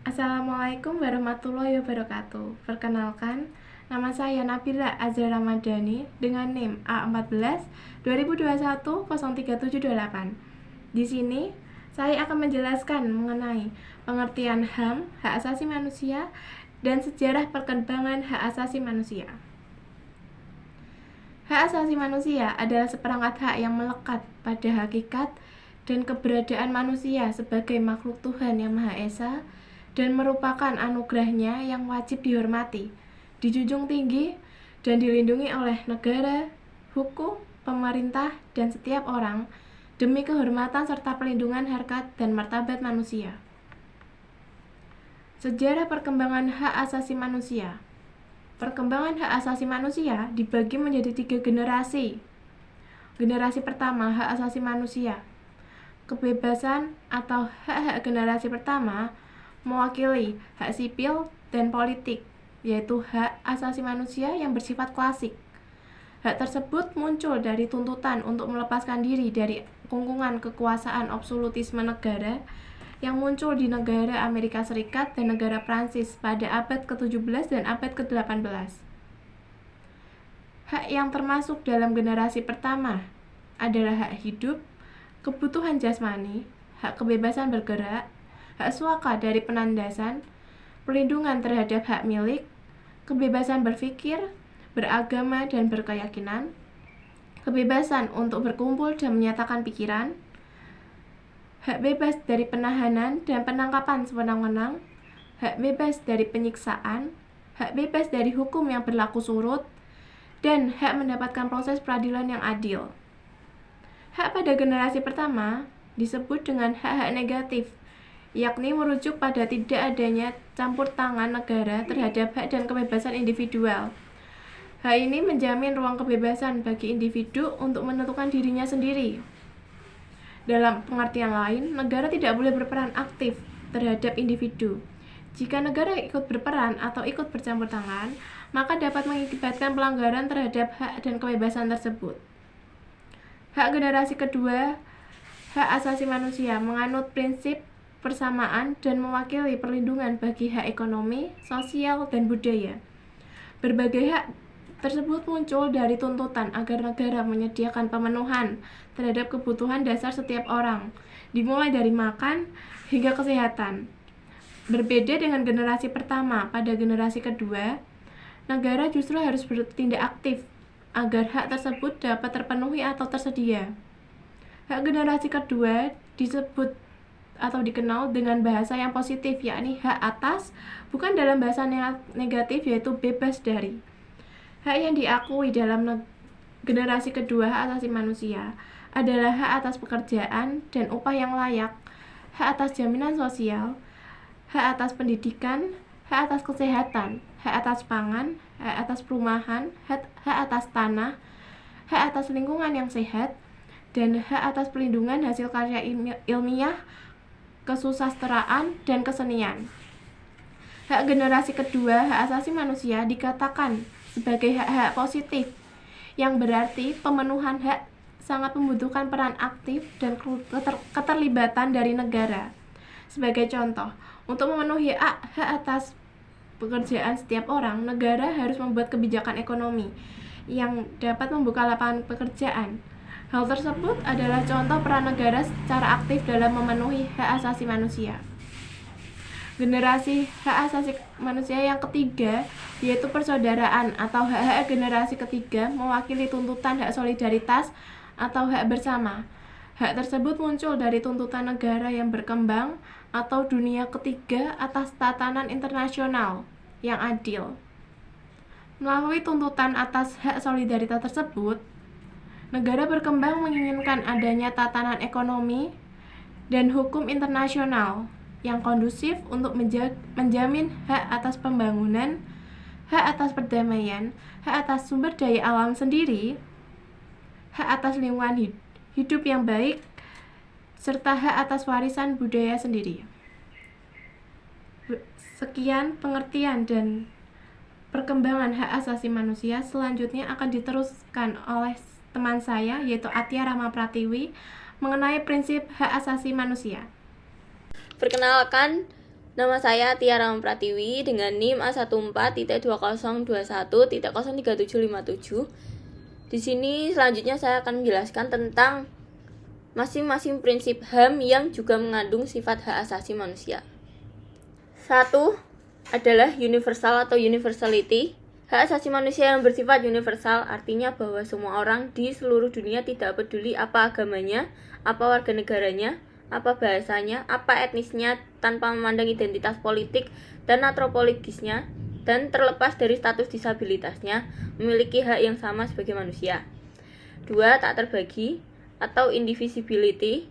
Assalamualaikum warahmatullahi wabarakatuh. Perkenalkan, nama saya Nabila Azra Ramadhani dengan NIM A14 2021 03728. Di sini saya akan menjelaskan mengenai pengertian HAM, hak asasi manusia, dan sejarah perkembangan hak asasi manusia. Hak asasi manusia adalah seperangkat hak yang melekat pada hakikat dan keberadaan manusia sebagai makhluk Tuhan yang Maha Esa dan merupakan anugerahnya yang wajib dihormati, dijunjung tinggi, dan dilindungi oleh negara, hukum, pemerintah, dan setiap orang demi kehormatan serta pelindungan harkat dan martabat manusia. Sejarah perkembangan hak asasi manusia. Perkembangan hak asasi manusia dibagi menjadi 3 generasi. Generasi pertama, hak asasi manusia. Kebebasan atau hak-hak generasi pertama mewakili hak sipil dan politik, yaitu hak asasi manusia yang bersifat klasik. Hak tersebut muncul dari tuntutan untuk melepaskan diri dari kungkungan kekuasaan absolutisme negara yang muncul di negara Amerika Serikat dan negara Prancis pada abad ke-17 dan abad ke-18. Hak yang termasuk dalam generasi pertama adalah hak hidup, kebutuhan jasmani, hak kebebasan bergerak, hak suaka dari penandasan, perlindungan terhadap hak milik, kebebasan berpikir, beragama dan berkeyakinan, kebebasan untuk berkumpul dan menyatakan pikiran, hak bebas dari penahanan dan penangkapan sewenang-wenang, hak bebas dari penyiksaan, hak bebas dari hukum yang berlaku surut, dan hak mendapatkan proses peradilan yang adil. Hak pada generasi pertama disebut dengan hak-hak negatif, yakni merujuk pada tidak adanya campur tangan negara terhadap hak dan kebebasan individual. Hak ini menjamin ruang kebebasan bagi individu untuk menentukan dirinya sendiri. Dalam pengertian lain, negara tidak boleh berperan aktif terhadap individu. Jika negara ikut berperan atau ikut bercampur tangan, maka dapat mengakibatkan pelanggaran terhadap hak dan kebebasan tersebut. Hak generasi kedua, hak asasi manusia menganut prinsip persamaan dan mewakili perlindungan bagi hak ekonomi, sosial, dan budaya. Berbagai hak tersebut muncul dari tuntutan agar negara menyediakan pemenuhan terhadap kebutuhan dasar setiap orang, dimulai dari makan hingga kesehatan. Berbeda dengan generasi pertama, pada generasi kedua, negara justru harus bertindak aktif agar hak tersebut dapat terpenuhi atau tersedia. Hak generasi kedua disebut atau dikenal dengan bahasa yang positif, yakni hak atas, bukan dalam bahasa negatif yaitu bebas dari. Hak yang diakui dalam generasi kedua hak asasi manusia adalah hak atas pekerjaan dan upah yang layak, hak atas jaminan sosial, hak atas pendidikan, hak atas kesehatan, hak atas pangan, hak atas perumahan, hak atas tanah, hak atas lingkungan yang sehat, dan hak atas pelindungan hasil karya ilmiah, kesusastraan, dan kesenian. Hak generasi kedua hak asasi manusia dikatakan sebagai hak-hak positif, yang berarti pemenuhan hak sangat membutuhkan peran aktif dan keterlibatan dari negara. Sebagai contoh, untuk memenuhi hak atas pekerjaan setiap orang, negara harus membuat kebijakan ekonomi yang dapat membuka lapangan pekerjaan. Hal tersebut adalah contoh peran negara secara aktif dalam memenuhi hak asasi manusia. Generasi hak asasi manusia yang ketiga, yaitu persaudaraan atau hak-hak generasi ketiga, mewakili tuntutan hak solidaritas atau hak bersama. Hak tersebut muncul dari tuntutan negara yang berkembang atau dunia ketiga atas tatanan internasional yang adil. Melalui tuntutan atas hak solidaritas tersebut, negara berkembang menginginkan adanya tatanan ekonomi dan hukum internasional yang kondusif untuk menjamin hak atas pembangunan, hak atas perdamaian, hak atas sumber daya alam sendiri, hak atas lingkungan hidup yang baik, serta hak atas warisan budaya sendiri. Sekian pengertian dan perkembangan hak asasi manusia. Selanjutnya akan diteruskan oleh teman saya, yaitu Atia Rama Pratiwi, mengenai prinsip hak asasi manusia. Perkenalkan, Nama saya Tiara Pratiwi dengan NIM A14.2021.03757. Di sini selanjutnya saya akan menjelaskan tentang masing-masing prinsip HAM yang juga mengandung sifat hak asasi manusia. 1 adalah universal atau universality. Hak asasi manusia yang bersifat universal artinya bahwa semua orang di seluruh dunia, tidak peduli apa agamanya, apa warga negaranya, apa bahasanya, apa etnisnya, tanpa memandang identitas politik dan antropologisnya, dan terlepas dari status disabilitasnya, memiliki hak yang sama sebagai manusia. 2. Tak terbagi atau indivisibility.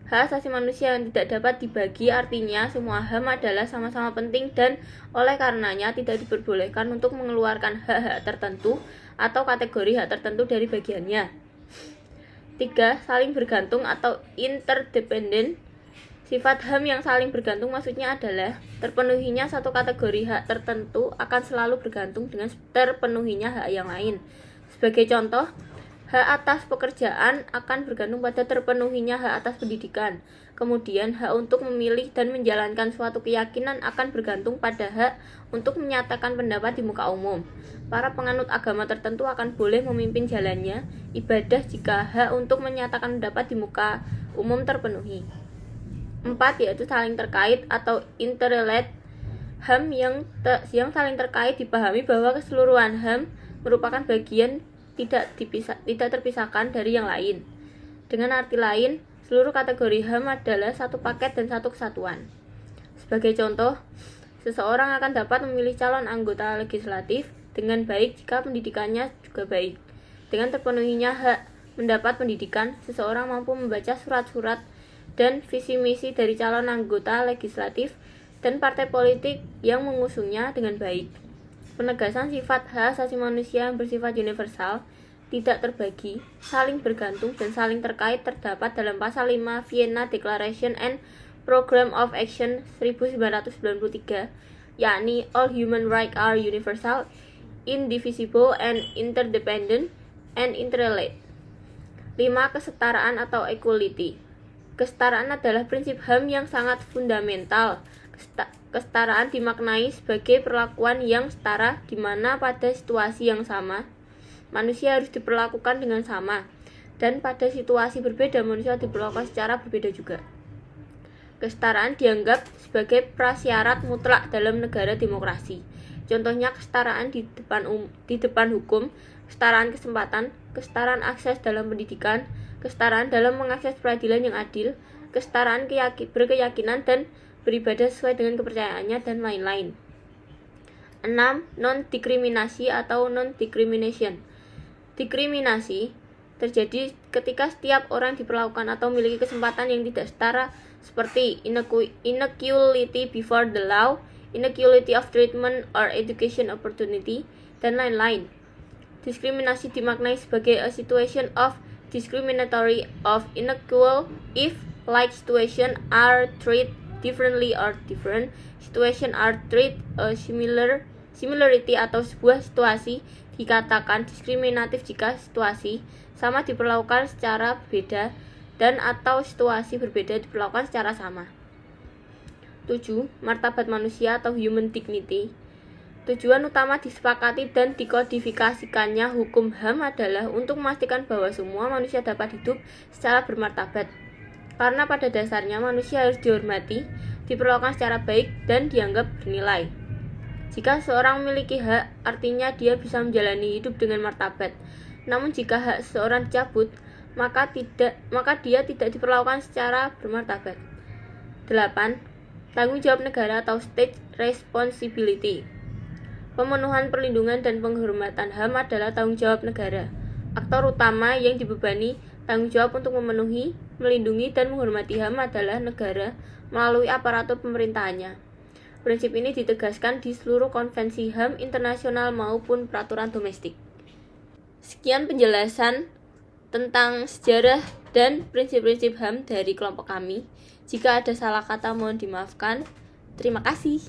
Hak asasi manusia yang tidak dapat dibagi artinya semua HAM adalah sama-sama penting dan oleh karenanya tidak diperbolehkan untuk mengeluarkan hak-hak tertentu atau kategori hak tertentu dari bagiannya. 3. Saling bergantung atau interdependent. Sifat HAM yang saling bergantung maksudnya adalah terpenuhinya satu kategori hak tertentu akan selalu bergantung dengan terpenuhinya hak yang lain. Sebagai contoh, hak atas pekerjaan akan bergantung pada terpenuhinya hak atas pendidikan. Kemudian, hak untuk memilih dan menjalankan suatu keyakinan akan bergantung pada hak untuk menyatakan pendapat di muka umum. Para penganut agama tertentu akan boleh memimpin jalannya ibadah jika hak untuk menyatakan pendapat di muka umum terpenuhi. 4. Yaitu saling terkait atau interrelate. HAM yang saling terkait dipahami bahwa keseluruhan HAM merupakan bagian tidak terpisahkan dari yang lain. Dengan arti lain, seluruh kategori HAM adalah satu paket dan satu kesatuan. Sebagai contoh, seseorang akan dapat memilih calon anggota legislatif dengan baik jika pendidikannya juga baik. Dengan terpenuhinya hak mendapat pendidikan, seseorang mampu membaca surat-surat dan visi misi dari calon anggota legislatif dan partai politik yang mengusungnya dengan baik. Penegasan sifat hak asasi manusia yang bersifat universal, tidak terbagi, saling bergantung, dan saling terkait terdapat dalam Pasal 5 Vienna Declaration and Program of Action 1993, yakni all human rights are universal, indivisible, and interdependent, and interrelate. 5. Kesetaraan atau equality. Kesetaraan adalah prinsip HAM yang sangat fundamental. Kesetaraan dimaknai sebagai perlakuan yang setara di mana pada situasi yang sama, manusia harus diperlakukan dengan sama, dan pada situasi berbeda manusia diperlakukan secara berbeda juga. Kesetaraan dianggap sebagai prasyarat mutlak dalam negara demokrasi. Contohnya kesetaraan di depan hukum, kesetaraan kesempatan, kesetaraan akses dalam pendidikan, kesetaraan dalam mengakses peradilan yang adil, kesetaraan berkeyakinan dan beribadah sesuai dengan kepercayaannya, dan lain-lain. 6. Non-diskriminasi atau non-discrimination. Diskriminasi terjadi ketika setiap orang diperlakukan atau memiliki kesempatan yang tidak setara, seperti inequality before the law, inequality of treatment or education opportunity, dan lain-lain. Diskriminasi dimaknai sebagai a situation of discriminatory of unequal if like situation are treated differently or different situation are treated similarity atau sebuah situasi dikatakan diskriminatif jika situasi sama diperlakukan secara berbeda dan atau situasi berbeda diperlakukan secara sama. 7. Martabat manusia atau human dignity. Tujuan utama disepakati dan dikodifikasikannya hukum HAM adalah untuk memastikan bahwa semua manusia dapat hidup secara bermartabat. Karena pada dasarnya manusia harus dihormati, diperlakukan secara baik, dan dianggap bernilai. Jika seorang memiliki hak, artinya dia bisa menjalani hidup dengan martabat. Namun jika hak seseorang dicabut, maka dia tidak diperlakukan secara bermartabat. 8. Tanggung jawab negara atau state responsibility. Pemenuhan perlindungan dan penghormatan HAM adalah tanggung jawab negara. Aktor utama yang dibebani tanggung jawab untuk memenuhi, melindungi, dan menghormati HAM adalah negara melalui aparatur pemerintahannya. Prinsip ini ditegaskan di seluruh konvensi HAM internasional maupun peraturan domestik. Sekian penjelasan tentang sejarah dan prinsip-prinsip HAM dari kelompok kami. Jika ada salah kata mohon dimaafkan. Terima kasih.